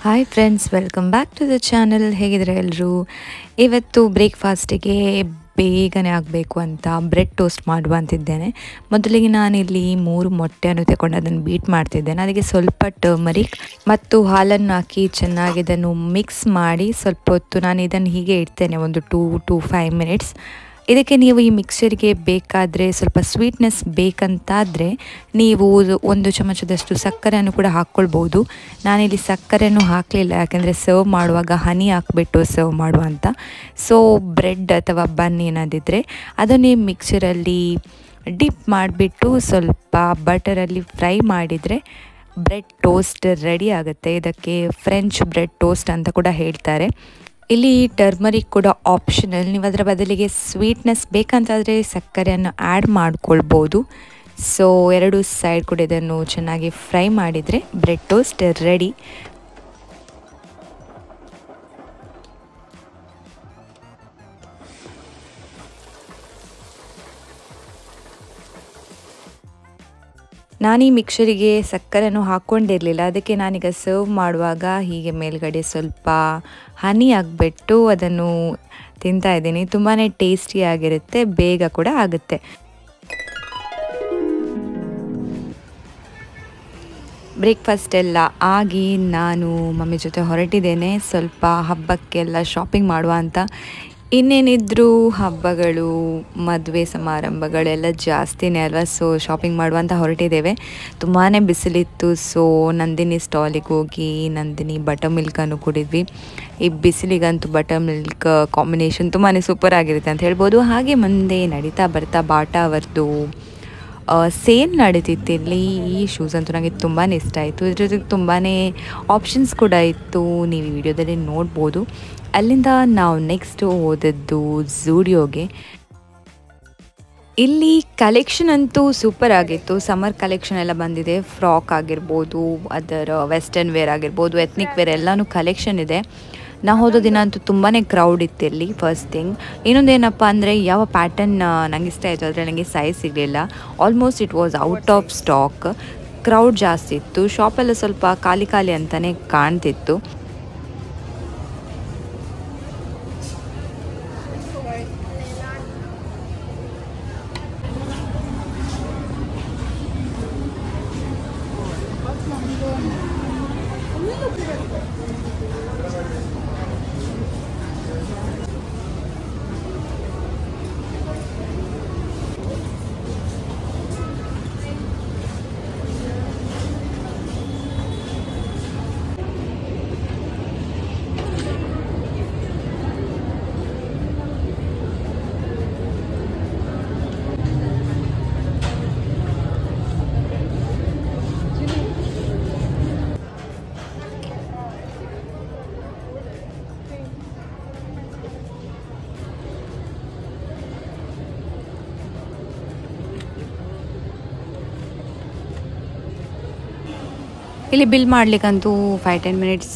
Hi friends, welcome back to the channel. ಹೇಗಿದ್ರೆ ಎಲ್ಲರೂ? ಇವತ್ತು ಬ್ರೇಕ್ಫಾಸ್ಟಿಗೆ ಬೇಗನೆ ಆಗಬೇಕು ಅಂತ ಬ್ರೆಡ್ ಟೋಸ್ಟ್ ಮಾಡುವ ಅಂತಿದ್ದೇನೆ. ಮೊದಲಿಗೆ ನಾನಿಲ್ಲಿ 3 ಮೊಟ್ಟೆಯನ್ನು ತಗೊಂಡು ಅದನ್ನು ಬೀಟ್ ಮಾಡ್ತಿದ್ದೇನೆ. ಅದಕ್ಕೆ ಸ್ವಲ್ಪ ಟರ್ಮರಿಕ್ ಮತ್ತು ಹಾಲನ್ನು ಹಾಕಿ ಚೆನ್ನಾಗಿ ಇದನ್ನು ಮಿಕ್ಸ್ ಮಾಡಿ ಸ್ವಲ್ಪ ಹೊತ್ತು ನಾನು ಇದನ್ನು ಹೀಗೆ ಇಡ್ತೇನೆ, ಒಂದು 2 to 5 ಮಿನಿಟ್ಸ್. ಇದಕ್ಕೆ ನೀವು ಈ ಮಿಕ್ಸ್ಚರ್ಗೆ ಬೇಕಾದರೆ ಸ್ವಲ್ಪ ಸ್ವೀಟ್ನೆಸ್ ಬೇಕಂತಾದರೆ ನೀವು 1 ಚಮಚದಷ್ಟು ಸಕ್ಕರೆಯನ್ನು ಕೂಡ ಹಾಕ್ಕೊಳ್ಬೋದು. ನಾನಿಲ್ಲಿ ಸಕ್ಕರೆಯನ್ನು ಹಾಕಲಿಲ್ಲ, ಯಾಕೆಂದರೆ ಸರ್ವ್ ಮಾಡುವಾಗ ಹನಿ ಹಾಕಿಬಿಟ್ಟು ಸರ್ವ್ ಮಾಡುವ ಅಂತ. ಸೊ ಬ್ರೆಡ್ ಅಥವಾ ಬನ್ ಏನಾದಿದ್ದರೆ ಅದನ್ನೇ ಮಿಕ್ಸರಲ್ಲಿ ಡಿಪ್ ಮಾಡಿಬಿಟ್ಟು ಸ್ವಲ್ಪ ಬಟರಲ್ಲಿ ಫ್ರೈ ಮಾಡಿದರೆ ಬ್ರೆಡ್ ಟೋಸ್ಟ್ ರೆಡಿ ಆಗುತ್ತೆ. ಇದಕ್ಕೆ ಫ್ರೆಂಚ್ ಬ್ರೆಡ್ ಟೋಸ್ಟ್ ಅಂತ ಕೂಡ ಹೇಳ್ತಾರೆ. ಇಲ್ಲಿ ಟರ್ಮರಿಕ್ ಕೂಡ ಆಪ್ಷನಲ್, ನೀವು ಅದರ ಬದಲಿಗೆ ಸ್ವೀಟ್ನೆಸ್ ಬೇಕಂತಾದರೆ ಸಕ್ಕರೆಯನ್ನು ಆ್ಯಡ್ ಮಾಡ್ಕೊಳ್ಬೋದು. ಸೊ 2 ಸೈಡ್ ಕೂಡ ಇದನ್ನು ಚೆನ್ನಾಗಿ ಫ್ರೈ ಮಾಡಿದರೆ ಬ್ರೆಡ್ ಟೋಸ್ಟ್ ರೆಡಿ. ನಾನೀ ಮಿಕ್ಸರಿಗೆ ಸಕ್ಕರೆಯನ್ನು ಹಾಕ್ಕೊಂಡಿರಲಿಲ್ಲ, ಅದಕ್ಕೆ ನಾನೀಗ ಸರ್ವ್ ಮಾಡುವಾಗ ಹೀಗೆ ಮೇಲ್ಗಡೆ ಸ್ವಲ್ಪ ಹನಿ ಹಾಕ್ಬಿಟ್ಟು ಅದನ್ನು ತಿಂತಾ ಇದ್ದೀನಿ. ತುಂಬಾ ಟೇಸ್ಟಿಯಾಗಿರುತ್ತೆ, ಬೇಗ ಕೂಡ ಆಗುತ್ತೆ. ಬ್ರೇಕ್ಫಾಸ್ಟ್ ಎಲ್ಲ ಆಗಿ ನಾನು ಮಮ್ಮಿ ಜೊತೆ ಹೊರಟಿದ್ದೇನೆ, ಸ್ವಲ್ಪ ಹಬ್ಬಕ್ಕೆಲ್ಲ ಶಾಪಿಂಗ್ ಮಾಡುವ ಅಂತ. ಇನ್ನೇನಿದ್ರೂ ಹಬ್ಬಗಳು, ಮದುವೆ ಸಮಾರಂಭಗಳೆಲ್ಲ ಜಾಸ್ತಿನೇ ಅಲ್ವಾ. ಸೊ ಶಾಪಿಂಗ್ ಮಾಡುವಂತ ಹೊರಟಿದ್ದೇವೆ. ತುಂಬಾ ಬಿಸಿಲಿತ್ತು. ಸೊ ನಂದಿನಿ ಸ್ಟಾಲಿಗೆ ಹೋಗಿ ನಂದಿನಿ ಬಟರ್ ಮಿಲ್ಕನ್ನು ಕುಡಿದ್ವಿ. ಈ ಬಿಸಿಲಿಗಂತೂ ಬಟರ್ ಮಿಲ್ಕ್ ಕಾಂಬಿನೇಷನ್ ತುಂಬಾ ಸೂಪರ್ ಆಗಿರುತ್ತೆ ಅಂತ ಹೇಳ್ಬೋದು. ಹಾಗೆ ಮುಂದೆ ನಡೀತಾ ಬರ್ತಾ ಬಾಟಾ ಅವರದು ಸೇಲ್ ನಡೀತಿತ್ತು ಇಲ್ಲಿ. ಈ ಶೂಸ್ ಅಂತೂ ನನಗೆ ತುಂಬಾ ಇಷ್ಟ ಆಯಿತು. ಇದ್ರ ಜೊತೆಗೆ ತುಂಬಾ ಆಪ್ಷನ್ಸ್ ಕೂಡ ಇತ್ತು, ನೀವು ಈ ವಿಡಿಯೋದಲ್ಲಿ ನೋಡ್ಬೋದು. ಅಲ್ಲಿಂದ ನಾವು ನೆಕ್ಸ್ಟ್ ಹೋದದ್ದು ಝೂಡಿಯೋಗೆ. ಇಲ್ಲಿ ಕಲೆಕ್ಷನ್ ಅಂತೂ ಸೂಪರ್ ಆಗಿತ್ತು. ಸಮ್ಮರ್ ಕಲೆಕ್ಷನ್ ಎಲ್ಲ ಬಂದಿದೆ. ಫ್ರಾಕ್ ಆಗಿರ್ಬೋದು, ಅದರ ವೆಸ್ಟರ್ನ್ ವೇರ್ ಆಗಿರ್ಬೋದು, ಎತ್ನಿಕ್ ವೇರ್ ಎಲ್ಲನೂ ಕಲೆಕ್ಷನ್ ಇದೆ. ನಾವು ಹೋದ ದಿನ ಅಂತೂ ತುಂಬಾ ಕ್ರೌಡ್ ಇತ್ತು ಇಲ್ಲಿ, ಫಸ್ಟ್ ಥಿಂಗ್. ಇನ್ನೊಂದೇನಪ್ಪ ಅಂದರೆ ಯಾವ ಪ್ಯಾಟರ್ನ್ ನನಗೆ ಇಷ್ಟ ಆಯಿತು ಆದರೆ ನನಗೆ ಸೈಜ್ ಸಿಗಲಿಲ್ಲ. Almost it was out of stock. Crowd ಜಾಸ್ತಿ ಇತ್ತು. ಶಾಪೆಲ್ಲ ಸ್ವಲ್ಪ ಖಾಲಿ ಖಾಲಿ ಅಂತಲೇ ಕಾಣ್ತಿತ್ತು. ಇಲ್ಲಿ ಬಿಲ್ ಮಾಡಲಿಕ್ಕಂತೂ 5-10 ಮಿನಿಟ್ಸ್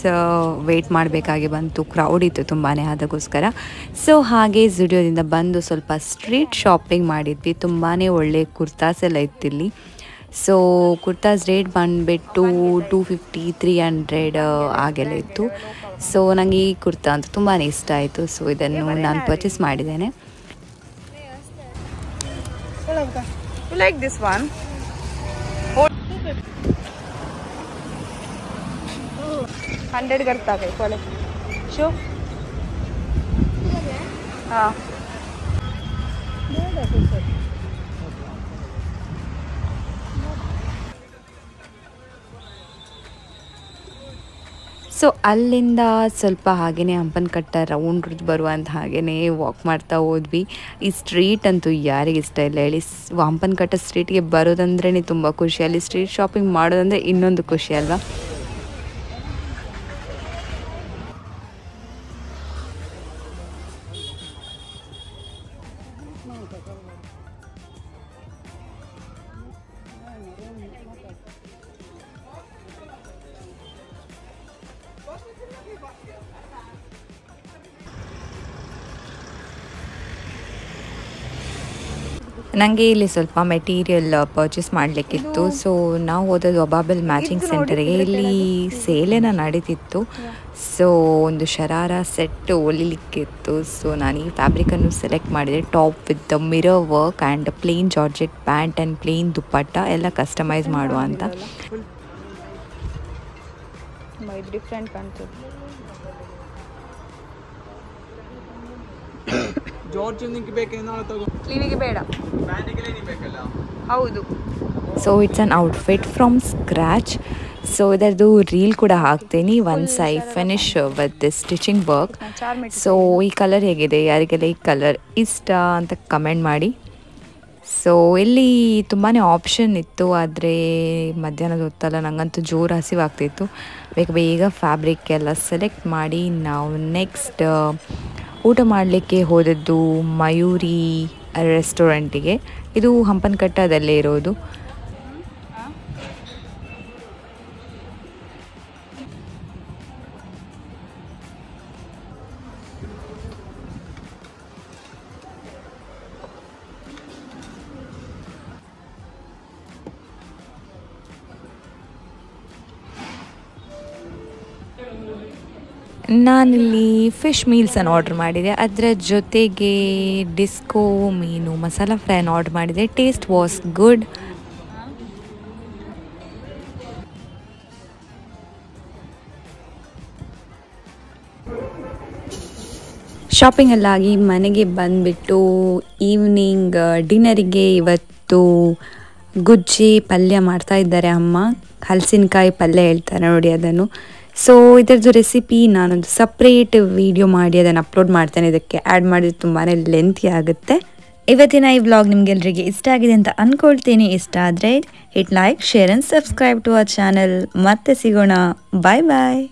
ವೆಯ್ಟ್ ಮಾಡಬೇಕಾಗಿ ಬಂತು. ಕ್ರೌಡ್ ಇತ್ತು ತುಂಬಾ, ಅದಕ್ಕೋಸ್ಕರ. ಸೊ ಹಾಗೆ ಝುಡಿಯೋದಿಂದ ಬಂದು ಸ್ವಲ್ಪ ಸ್ಟ್ರೀಟ್ ಶಾಪಿಂಗ್ ಮಾಡಿದ್ವಿ. ತುಂಬಾ ಒಳ್ಳೆ ಕುರ್ತಾಸ್ ಎಲ್ಲ ಇತ್ತಿಲ್ಲಿ. ಸೊ ಕುರ್ತಾಸ್ ರೇಟ್ ಬಂದುಬಿಟ್ಟು 250-300 ಆಗೆಲ್ಲ ಇತ್ತು. ಸೊ ನನಗೆ ಈ ಕುರ್ತಾ ಅಂತ ತುಂಬಾ ಇಷ್ಟ ಆಯಿತು. ಸೊ ಇದನ್ನು ನಾನು ಪರ್ಚೇಸ್ ಮಾಡಿದ್ದೇನೆ. like this one. 100 करता है क्वालिटी शो. हाँ ಸೊ ಅಲ್ಲಿಂದ ಸ್ವಲ್ಪ ಹಾಗೆಯೇ ಹಂಪನಕಟ್ಟ ರೌಂಡ್ ಬರುವಂಥ ಹಾಗೆಯೇ ವಾಕ್ ಮಾಡ್ತಾ ಹೋದ್ವಿ. ಈ ಸ್ಟ್ರೀಟ್ ಅಂತೂ ಯಾರಿಗೆ ಇಷ್ಟ ಇಲ್ಲ ಹೇಳಿ. ಹಂಪನಕಟ್ಟ ಸ್ಟ್ರೀಟ್ಗೆ ಬರೋದಂದ್ರೇ ತುಂಬ ಖುಷಿ. ಅಲ್ಲಿ ಸ್ಟ್ರೀಟ್ ಶಾಪಿಂಗ್ ಮಾಡೋದಂದರೆ ಇನ್ನೊಂದು ಖುಷಿ ಅಲ್ವಾ. ನನಗೆ ಇಲ್ಲಿ ಸ್ವಲ್ಪ ಮೆಟೀರಿಯಲ್ ಪರ್ಚೇಸ್ ಮಾಡಲಿಕ್ಕಿತ್ತು. ಸೊ ನಾವು ಹೋದದ್ದು ಅಬಾಬಲ್ ಮ್ಯಾಚಿಂಗ್ ಸೆಂಟರ್ಗೆ. ಇಲ್ಲಿ ಸೇಲೇನ ನಡೀತಿತ್ತು. ಸೊ ಒಂದು ಶರಾರ ಸೆಟ್ ಹೊಲಿಲಿಕ್ಕಿತ್ತು. ಸೊ ನಾನು ಈ ಫ್ಯಾಬ್ರಿಕನ್ನು ಸೆಲೆಕ್ಟ್ ಮಾಡಿದೆ. Top with mirror work and plain georgette pant and plain dupatta ಎಲ್ಲ ಕಸ್ಟಮೈಸ್ ಮಾಡುವ ಅಂತ. ಡಿಫ್ರೆಂಟ್ ಕಾಣ್ತದೆ. ಕ್ಲೀನಿಗೆ ಬೇಡ, ಹೌದು. So it's an outfit from scratch. So ಇದರದ್ದು ರೀಲ್ ಕೂಡ ಹಾಕ್ತೀನಿ once I finish with this stitching work. So ಈ ಕಲರ್ ಹೇಗಿದೆ, ಯಾರಿಗೆಲ್ಲ ಈ ಕಲರ್ ಇಷ್ಟ ಅಂತ ಕಮೆಂಟ್ ಮಾಡಿ. ಸೊ ಇಲ್ಲಿ ತುಂಬಾ ಆಪ್ಷನ್ ಇತ್ತು, ಆದರೆ ಮಧ್ಯಾಹ್ನದ ಹೊತ್ತಲ್ಲ, ನನಗಂತೂ ಜೋರು ಹಸಿವಾಗ್ತಿತ್ತು. ಬೇಗ ಬೇಗ ಫ್ಯಾಬ್ರಿಕ್ ಎಲ್ಲ ಸೆಲೆಕ್ಟ್ ಮಾಡಿ ನಾವು ನೆಕ್ಸ್ಟ್ ಊಟ ಮಾಡಲಿಕ್ಕೆ ಹೋದದ್ದು ಮಯೂರಿ ರೆಸ್ಟೋರೆಂಟಿಗೆ. ಇದು ಹಂಪನಕಟ್ಟದಲ್ಲೇ ಇರೋದು. ನಾನಿಲ್ಲಿ ಫಿಶ್ ಮೀಲ್ಸನ್ನು ಆರ್ಡ್ರ್ ಮಾಡಿದೆ. ಅದರ ಜೊತೆಗೆ ಡಿಸ್ಕೋ ಮೀನು ಮಸಾಲ ಫ್ರೈನ ಆರ್ಡ್ರ್ ಮಾಡಿದೆ. Taste was good. ಶಾಪಿಂಗ್ ಎಲ್ಲಾಗಿ ಮನೆಗೆ ಬಂದುಬಿಟ್ಟು ಈವ್ನಿಂಗ್ ಡಿನ್ನರಿಗೆ ಇವತ್ತು ಗುಜ್ಜಿ ಪಲ್ಯ ಮಾಡ್ತಾ ಇದ್ದಾರೆ ಅಮ್ಮ. ಹಲಸಿನಕಾಯಿ ಪಲ್ಯ ಹೇಳ್ತಾರೆ ನೋಡಿ ಅದನ್ನು. ಸೊ ಇದರದ್ದು ರೆಸಿಪಿ ನಾನೊಂದು ಸಪ್ರೇಟ್ ವಿಡಿಯೋ ಮಾಡಿ ಅದನ್ನು ಅಪ್ಲೋಡ್ ಮಾಡ್ತೇನೆ. ಇದಕ್ಕೆ ಆ್ಯಡ್ ಮಾಡಿದ್ರೆ ತುಂಬಾ ಲೆಂತಿ ಆಗುತ್ತೆ. ಇವತ್ತಿನ ಈ ವ್ಲಾಗ್ ನಿಮಗೆಲ್ಲರಿಗೆ ಇಷ್ಟ ಆಗಿದೆ ಅಂತ ಅಂದ್ಕೊಳ್ತೀನಿ. ಇಷ್ಟ ಆದರೆ hit like, share and subscribe to our channel. ಮತ್ತೆ ಸಿಗೋಣ. ಬಾಯ್ ಬಾಯ್.